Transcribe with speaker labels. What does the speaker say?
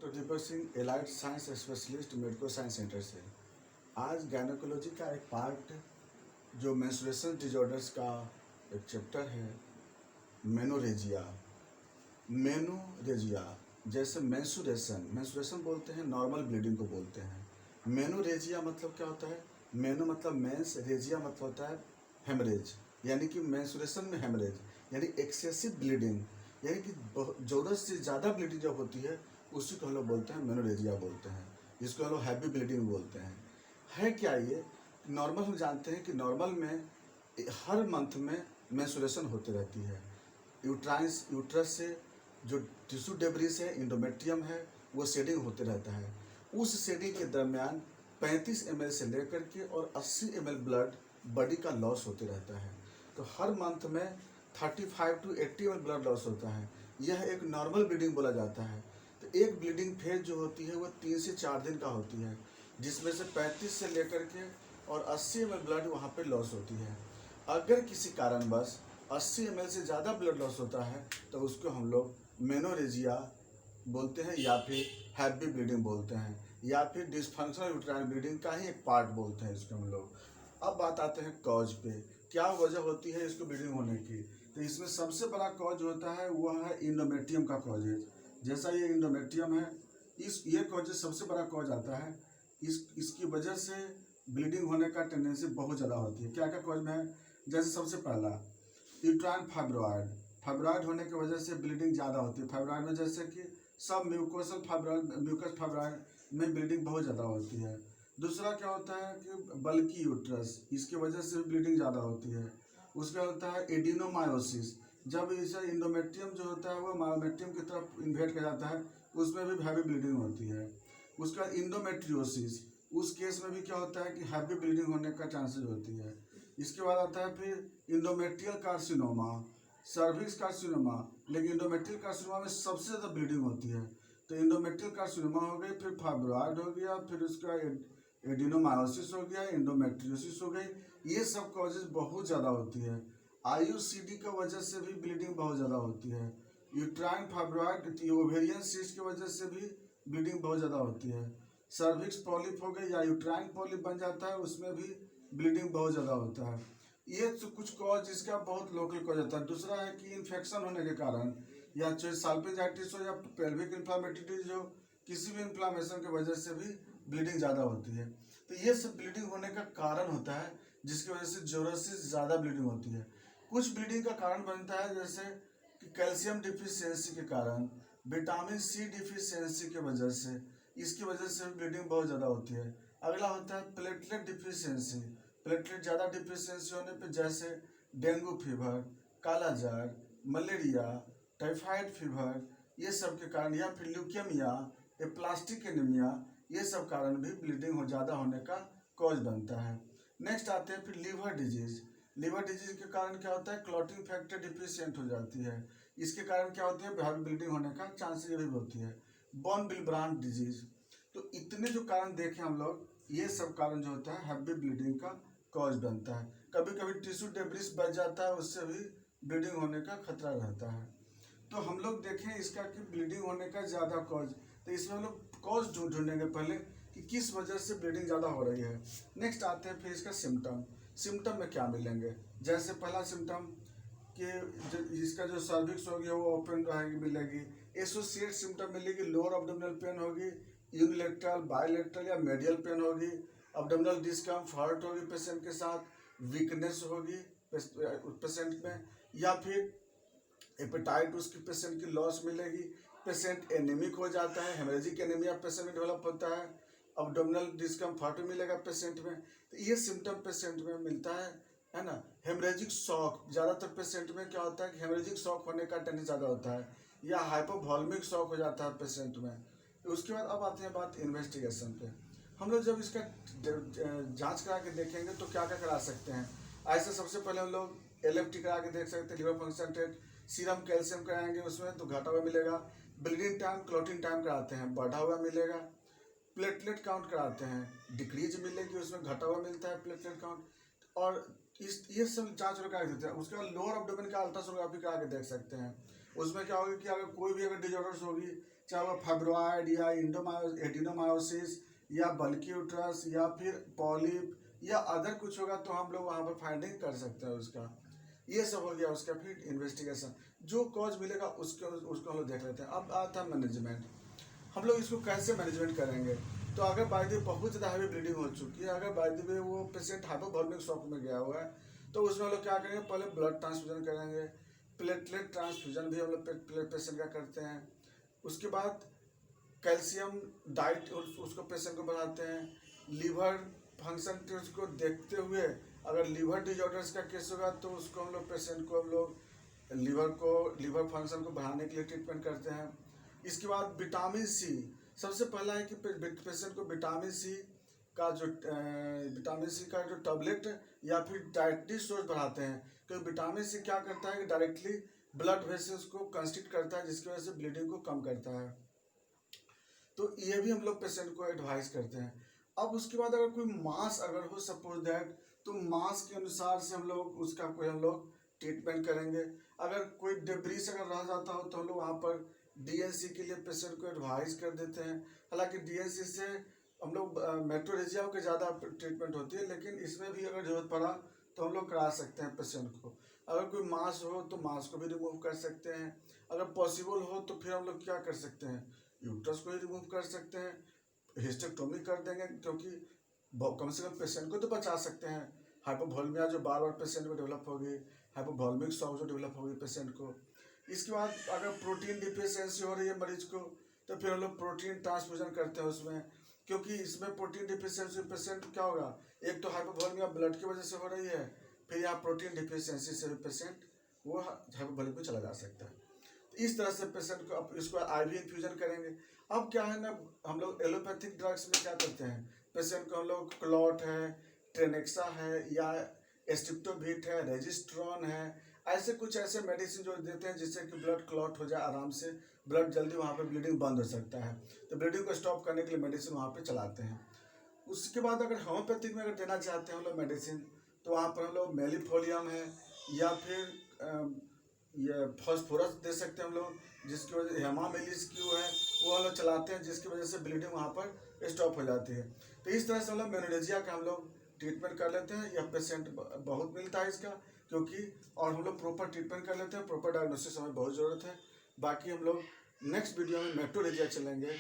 Speaker 1: Doctor Deepak Singh allied science specialist medico science centre से। आज gynaecology का एक पार्ट जो मेंस्ट्रुएशन डिजॉर्डर्स का एक चैप्टर है, मेनोरेजिया। मेनोरेजिया जैसे मेंस्ट्रुएशन बोलते हैं, नॉर्मल ब्लीडिंग को बोलते हैं। मेनोरेजिया मतलब क्या होता है? मेनो मतलब मेंस, रेजिया मतलब होता है हेमरेज, यानी कि मेंस्ट्रुएशन में हेमरेज यानी एक्सेसिव ब्लीडिंग, यानी कि ज़रूरत से ज़्यादा ब्लीडिंग जब होती है उसी को हम लोग बोलते हैं मेनोरेजिया बोलते हैं, जिसको हम लोग हैवी ब्लीडिंग बोलते हैं। है क्या ये? नॉर्मल हम जानते हैं कि नॉर्मल में हर मंथ में मेंस्ट्रुएशन होती रहती है। यूट्रस से जो टिश्यू डेब्रिस है, इंडोमेट्रियम है, वो शेडिंग होते रहता है। उस शेडिंग के दरमियान 35 ml से लेकर के और 80 ml ब्लड बॉडी का लॉस होते रहता है। तो हर मंथ में 35 to 80 ml ब्लड लॉस होता है। यह एक नॉर्मल ब्लीडिंग बोला जाता है। तो एक ब्लीडिंग फेज जो होती है वो 3 से 4 दिन का होती है, जिसमें से 35 से लेकर के और 80 ml ब्लड वहाँ पे लॉस होती है। अगर किसी कारणवश 80 ml से ज़्यादा ब्लड लॉस होता है तो उसको हम लोग मेनोरेजिया बोलते हैं, या फिर हैवी ब्लीडिंग बोलते हैं, या फिर डिसफंक्शनल यूट्राइन ब्लीडिंग का ही एक पार्ट बोलते हैं इसको हम लोग। अब बात आते हैं कॉज पे, क्या वजह होती है इसको ब्लीडिंग होने की? तो इसमें सबसे बड़ा कॉज होता है वह है इंडोमेट्रियम का कॉजेज। जैसा ये इंडोमेट्रियम है, ये कॉजेज सबसे बड़ा कॉज आता है। इसकी वजह से ब्लीडिंग होने का टेंडेंसी बहुत ज़्यादा होती है। क्या क्या कॉज में है? जैसे सबसे पहला यूट्राइन फाइब्रॉयड होने की वजह से ब्लीडिंग ज़्यादा होती है। फाइब्रॉयड में जैसे कि सब म्यूकस फाइब्रॉयड में ब्लीडिंग बहुत ज़्यादा होती है। दूसरा क्या होता है कि बल्कि यूट्रस, इसकी वजह से ब्लीडिंग ज़्यादा होती है। उसका होता है एडिनोमायोसिस, जब इसे इंडोमेट्रियम जो होता है वो मायोमेट्रियम की तरफ इन्वेट कर जाता है, उसमें भी हैवी ब्लीडिंग होती है। उसका इंडोमेट्रियोसिस, उस केस में भी क्या होता है कि हैवी ब्लीडिंग होने का चांसेस होती है। इसके बाद आता है फिर इंडोमेट्रियल कार्सिनोमा, सर्विक्स कार्सिनोमा, लेकिन इंडोमेट्रियल कार्सिनोमा में सबसे ज़्यादा ब्लीडिंग होती है। तो इंडोमेट्रियल कार्सिनोमा हो गई, फिर फाइब्रॉयड हो गया, फिर उसका एडिनोमायोसिस हो गया, इंडोमेट्रियोसिस हो गई। ये सब कॉजेज बहुत ज़्यादा होती है। आईयूसीडी की वजह से भी ब्लीडिंग बहुत ज़्यादा होती है। यूट्राइन फाइब्रॉयड, ओवेरियन सिस्ट की वजह से भी ब्लीडिंग बहुत ज़्यादा होती है। सर्विक्स पॉलिप हो गई या यूट्राइन पॉलिप बन जाता है, उसमें भी ब्लीडिंग बहुत ज़्यादा होता है। ये तो कुछ कॉज, इसका बहुत लोकल कॉज होता है। दूसरा है कि इन्फेक्शन होने के कारण, या चाहे साल्पिंजाइटिस हो या पेल्विक इन्फ्लामेटरी डिजीज हो, किसी भी इन्फ्लामेशन की वजह से भी ब्लीडिंग ज़्यादा होती है। तो ये सब ब्लीडिंग होने का कारण होता है, जिसकी वजह से ज़रूरत से ज़्यादा ब्लीडिंग होती है। कुछ ब्लीडिंग का कारण बनता है जैसे कि कैल्शियम डिफिशियंसी के कारण, विटामिन सी डिफिशियंसी की वजह से, इसकी वजह से ब्लीडिंग बहुत ज़्यादा होती है। अगला होता है प्लेटलेट डिफिशियंसी। प्लेटलेट ज़्यादा डिफिशियंसी होने पे जैसे डेंगू फीवर, कालाजार, मलेरिया, टाइफाइड फीवर, ये सब के कारण, या फिर ल्यूकेमिया, प्लास्टिक एनीमिया, ये सब कारण भी ब्लीडिंग हो ज़्यादा होने का कॉज बनता है। नेक्स्ट आते हैं फिर लीवर डिजीज। लीवर डिजीज के कारण क्या होता है? क्लॉटिंग फैक्टर डिफिशियंट हो जाती है। इसके कारण क्या होती है? हैवी ब्लीडिंग होने का चांसेस भी होती है। बॉन विल्ब्रांट डिजीज। तो इतने जो कारण देखें हम लोग, ये सब कारण जो होता है हैवी ब्लीडिंग का कॉज बनता है। कभी कभी टिश्यू डेब्रिस बच जाता है, उससे भी ब्लीडिंग होने का खतरा रहता है। तो हम लोग देखें इसका कि ब्लीडिंग होने का ज़्यादा कॉज, तो इसमें हम लोग कॉज ढूंढेंगे पहले कि किस वजह से ब्लीडिंग ज़्यादा हो रही है। नेक्स्ट आते हैं फिर इसका सिम्टम। सिम्टम में क्या मिलेंगे? जैसे पहला सिम्टम कि इसका जो सर्विक्स होगी वो ओपन रहेगी, मिलेगी। एसोसिएट सिम्टम मिलेगी, लोअर अब्डोमिनल पेन होगी, यूनिलेटरल, बायलेटरल या मेडियल पेन होगी, अब्डोमिनल डिस्कम्फर्ट होगी पेशेंट के साथ, वीकनेस होगी पेशेंट में, या फिर एपेटाइट उसकी पेशेंट की लॉस मिलेगी, पेशेंट एनीमिक हो जाता है, हेमरेजिक एनीमिया पेशेंट में डेवलप होता है, अब्डोमिनल डिस्कम्फर्ट मिलेगा पेशेंट में। तो ये सिम्टम पेशेंट में मिलता है ना। हेमरेजिक शॉक, ज़्यादातर पेशेंट में क्या होता है कि हेमरेजिक शॉक होने का टेंडेंसी ज़्यादा होता है, या हाइपोवॉल्मिक शॉक हो जाता है पेशेंट में। उसके बाद अब आते हैं बात इन्वेस्टिगेशन पे। हम लोग जब इसका जांच करा के देखेंगे तो क्या क्या करा सकते हैं। ऐसे सबसे पहले हम लोग एलएफटी करा के देख सकते हैं, liver function test. Serum calcium कराएंगे उसमें तो घटा हुआ मिलेगा। ब्लीडिंग टाइम, क्लॉटिंग टाइम कराते हैं, बढ़ा हुआ मिलेगा। प्लेटलेट काउंट कराते हैं, डिक्रीज मिलेगी, उसमें घटा हुआ मिलता है प्लेटलेट काउंट। और ये सब जांच करा देते हैं। उसके बाद लोअर अब्डोमेन का अल्ट्रासोनोग्राफी करा के देख सकते हैं। उसमें क्या होगा कि अगर कोई भी अगर डिजॉर्डर्स होगी, चाहे वो फाइब्रॉयड या एडिनोमायोसिस या बल्की यूट्रस या फिर पॉलिप या अदर कुछ होगा, तो हम लोग वहाँ पर फाइंडिंग कर सकते हैं उसका। ये सब हो गया उसका। फिर इन्वेस्टिगेशन, जो कॉज मिलेगा उसको उसको हम लोग देख लेते हैं। अब आता है मैनेजमेंट। हम लोग इसको कैसे मैनेजमेंट करेंगे? तो अगर बाय द वे बहुत ज़्यादा हैवी ब्लीडिंग हो चुकी है, अगर बाय द वे वो पेशेंट हाइपोवॉल्मिक शॉक में गया हुआ है, तो उसमें हम लोग क्या करेंगे? पहले ब्लड ट्रांसफ्यूजन करेंगे। प्लेटलेट ट्रांसफ्यूजन भी हम लोग पेशेंट का करते हैं। उसके बाद कैल्शियम डाइट उसको पेशेंट को बढ़ाते हैं। लीवर फंक्शन टेस्ट को देखते हुए अगर लीवर डिजॉर्डर्स का केस होगा तो उसको हम लोग पेशेंट को हम लोग लीवर फंक्शन को बढ़ाने के लिए ट्रीटमेंट करते हैं। इसके बाद विटामिन सी, सबसे पहला है कि पेशेंट को विटामिन सी का जो टैबलेट या फिर डाइटरी सोर्स बढ़ाते हैं, क्योंकि विटामिन सी क्या करता है कि डायरेक्टली ब्लड वेसल्स को कंस्ट्रिक्ट करता है, जिसकी वजह से ब्लीडिंग को कम करता है। तो ये भी हम लोग पेशेंट को एडवाइस करते हैं। अब उसके बाद अगर कोई मास अगर हो सपोज दैट, तो मास के अनुसार से हम लोग उसका कोई हम लोग ट्रीटमेंट करेंगे। अगर कोई डिब्रीस अगर रह जाता हो तो हम लोग वहाँ पर डीएनसी के लिए पेशेंट को एडवाइस कर देते हैं। हालांकि डीएनसी से हम लोग मेट्रोरेजिया के ज़्यादा ट्रीटमेंट होती है, लेकिन इसमें भी अगर जरूरत पड़ा तो हम लोग करा सकते हैं पेशेंट को। अगर कोई मास हो तो मास को भी रिमूव कर सकते हैं। अगर पॉसिबल हो तो फिर हम लोग क्या कर सकते हैं? यूट्रस को ही रिमूव कर सकते हैं, हिस्टेक्टोमी कर देंगे, क्योंकि कम से कम पेशेंट को तो बचा सकते हैं। हाइपोवॉल्मिया जो बार बार पेशेंट में डेवलप होगी, हाइपोवॉल्मिक शॉक जो डेवलप होगी पेशेंट को। इसके बाद अगर प्रोटीन डिफिशियंसी हो रही है मरीज को, तो फिर हम लोग प्रोटीन ट्रांसफ्यूजन करते हैं उसमें, क्योंकि इसमें प्रोटीन डिफिशियंसी पेशेंट क्या होगा? एक तो हाइपोवॉल्मिया ब्लड की वजह से हो रही है, फिर यहाँ प्रोटीन डिफिशियंसी से भी पेशेंट वो हाइपोवॉल्मिक में चला जा सकता है। इस तरह से पेशेंट को अब इसको आईवी इन्फ्यूजन करेंगे। अब क्या है ना, हम लोग एलोपैथिक ड्रग्स में क्या करते हैं? पेशेंट को हम लोग क्लॉट है, ट्रेनेक्सा है या एस्टिप्टोविट है, रेजिस्ट्रॉन है, ऐसे मेडिसिन जो देते हैं जिससे कि ब्लड क्लॉट हो जाए आराम से, ब्लड जल्दी वहाँ पे ब्लीडिंग बंद हो सकता है, तो ब्लीडिंग को स्टॉप करने के लिए मेडिसिन वहाँ पे चलाते हैं। उसके बाद अगर होम्योपैथिक में अगर देना चाहते हैं हम लोग मेडिसिन, तो वहाँ पर हम लोग मेलिफोलियम है या फिर ये फॉस्फोरस दे सकते हैं हम लोग, जिसकी वजह से हेमामेलिस क्यू है वो हम लोग चलाते हैं, जिसकी वजह से ब्लीडिंग वहाँ पर स्टॉप हो जाती है। तो इस तरह से हम लोग मेनोरेजिया का हम लोग ट्रीटमेंट कर लेते हैं। यह पेशेंट बहुत मिलता है इसका, क्योंकि और हम लोग प्रॉपर ट्रीटमेंट कर लेते हैं, प्रॉपर डायग्नोसिस हमें बहुत ज़रूरत है। बाकी हम लोग नेक्स्ट वीडियो में मेट्रोरेजिया चलेंगे।